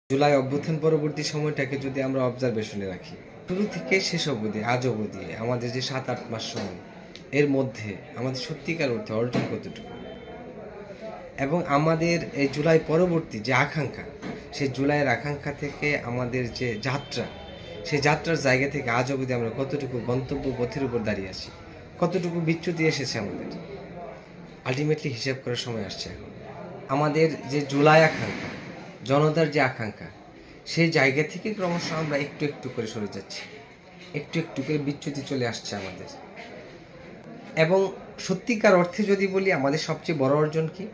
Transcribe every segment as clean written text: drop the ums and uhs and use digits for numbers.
জুলাই অভ্যুত্থান পরবর্তী সময়টাকে যদি আমরা অবজারভেশনে রাখি, শুরু থেকে শেষ অবধি আজ অবধি আমাদের যে 7-8 মাস সময়, এর মধ্যে আমাদের সত্যিকার অর্থে অর্জন কতটুকু, এবং আমাদের এই জুলাই পরবর্তী যে আকাঙ্ক্ষা, সেই জুলাইয়ের আকাঙ্ক্ষা থেকে আমাদের যে যাত্রা, সেই যাত্রার জায়গা থেকে আজ অবধি আমরা কতটুকু গন্তব্য পথের উপর দাঁড়িয়ে আছি, কতটুকু বিচ্যুতি এসেছে আমাদের, আলটিমেটলি হিসাব করার সময় আসছে এখন। আমাদের যে জুলাই আকাঙ্ক্ষা, জনতার যে আকাঙ্ক্ষা, সেই জায়গা থেকে ক্রমশ আমরা একটু একটু করে সরে যাচ্ছি, একটু একটু করে বিচ্যুতি চলে আসছে আমাদের। এবং সত্যিকার অর্থে যদি বলি, আমাদের সবচেয়ে বড় অর্জন কি?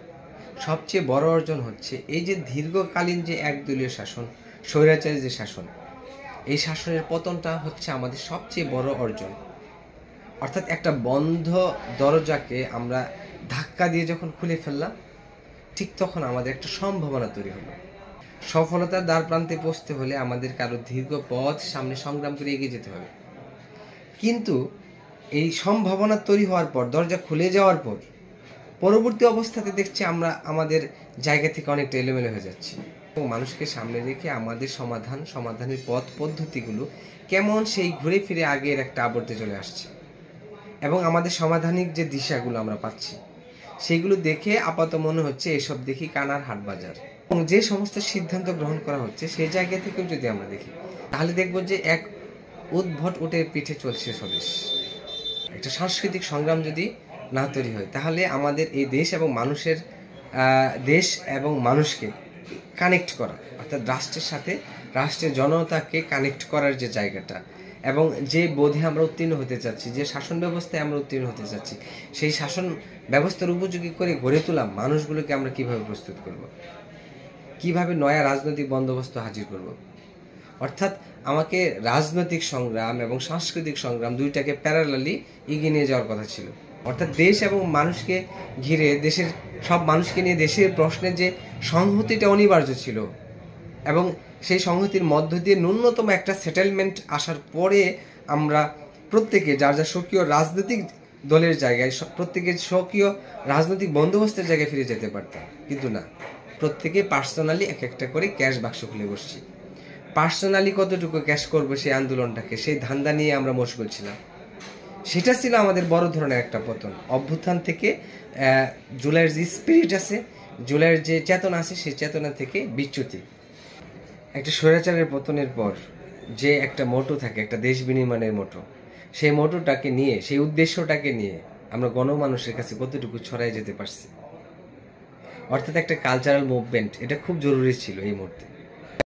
সবচেয়ে বড় অর্জন হচ্ছে এই যে দীর্ঘকালীন যে একদলীয় শাসন, স্বৈরাচারী যে শাসন, এই শাসনের পতনটা হচ্ছে আমাদের সবচেয়ে বড় অর্জন। অর্থাৎ একটা বন্ধ দরজাকে আমরা ধাক্কা দিয়ে যখন খুলে ফেললাম, ঠিক তখন আমাদের একটা সম্ভাবনা তৈরি হলো। সফলতার দ্বার প্রান্তে পৌঁছতে হলে আমাদের কারো দীর্ঘ পথ সামনে সংগ্রাম করে এগিয়ে যেতে হবে। কিন্তু এই সম্ভাবনা তৈরি হওয়ার পর, দরজা খুলে যাওয়ার পর, পরবর্তী অবস্থাতে দেখছি আমরা আমাদের জায়গা থেকে অনেকটা এলোমেলো হয়ে যাচ্ছি, এবং মানুষকে সামনে রেখে আমাদের সমাধানের পথ পদ্ধতিগুলো কেমন সেই ঘুরে ফিরে আগের একটা আবর্তে চলে আসছে। এবং আমাদের সমাধানিক যে দিশাগুলো আমরা পাচ্ছি, সেইগুলো দেখে আপাতত মনে হচ্ছে এসব দেখি কানার হাট বাজার। এবং যে সমস্ত সিদ্ধান্ত গ্রহণ করা হচ্ছে, সেই জায়গা থেকেও যদি আমরা দেখি, তাহলে দেখব যে এক উদ্ভট উটের পিঠে চলছে স্বদেশ। একটা সাংস্কৃতিক সংগ্রাম যদি না তৈরি হয়, তাহলে আমাদের এই দেশ এবং মানুষকে কানেক্ট করা, অর্থাৎ রাষ্ট্রের সাথে রাষ্ট্রের জনতাকে কানেক্ট করার যে জায়গাটা, এবং যে বোধে আমরা উত্তীর্ণ হতে চাচ্ছি, যে শাসন ব্যবস্থায় আমরা উত্তীর্ণ হতে চাচ্ছি, সেই শাসন ব্যবস্থার উপযোগী করে গড়ে তোলা মানুষগুলোকে আমরা কিভাবে প্রস্তুত করব, কিভাবে নয়া রাজনৈতিক বন্দোবস্ত হাজির করব। অর্থাৎ আমাকে রাজনৈতিক সংগ্রাম এবং সাংস্কৃতিক সংগ্রাম দুইটাকে প্যারালালি এগিয়ে নিয়ে যাওয়ার কথা ছিল। অর্থাৎ দেশ এবং মানুষকে ঘিরে, দেশের সব মানুষকে নিয়ে দেশের প্রশ্নের যে সংহতিটা অনিবার্য ছিল, এবং সেই সংহতির মধ্য দিয়ে ন্যূনতম একটা সেটেলমেন্ট আসার পরে আমরা প্রত্যেকে যার যার স্বকীয় রাজনৈতিক দলের জায়গায়, প্রত্যেকের স্বকীয় রাজনৈতিক বন্দোবস্তের জায়গায় ফিরে যেতে পারতাম। কিন্তু না, প্রত্যেকে পার্সোনালি এক একটা করে ক্যাশ বাক্স খুলে বসছি। পার্সোনালি কতটুকু ক্যাশ করবো সেই আন্দোলনটাকে, সেই ধান্দা নিয়ে আমরা মশগুল ছিলাম। সেটা ছিল আমাদের বড় ধরনের একটা পতন। অভ্যুত্থান থেকে জুলাইয়ের যে স্পিরিট আছে, জুলাইয়ের যে চেতনা আছে, সেই চেতনা থেকে বিচ্যুতি। একটা স্বৈরাচারের পতনের পর যে একটা মোটো থাকে, একটা দেশ বিনির্মাণের মোটো, সেই মোটোটাকে নিয়ে, সেই উদ্দেশ্যটাকে নিয়ে আমরা গণমানুষের কাছে কতটুকু ছড়াই যেতে পারছি। অর্থাৎ একটা কালচারাল মুভমেন্ট, এটা খুব জরুরি ছিল এই মুহূর্তে।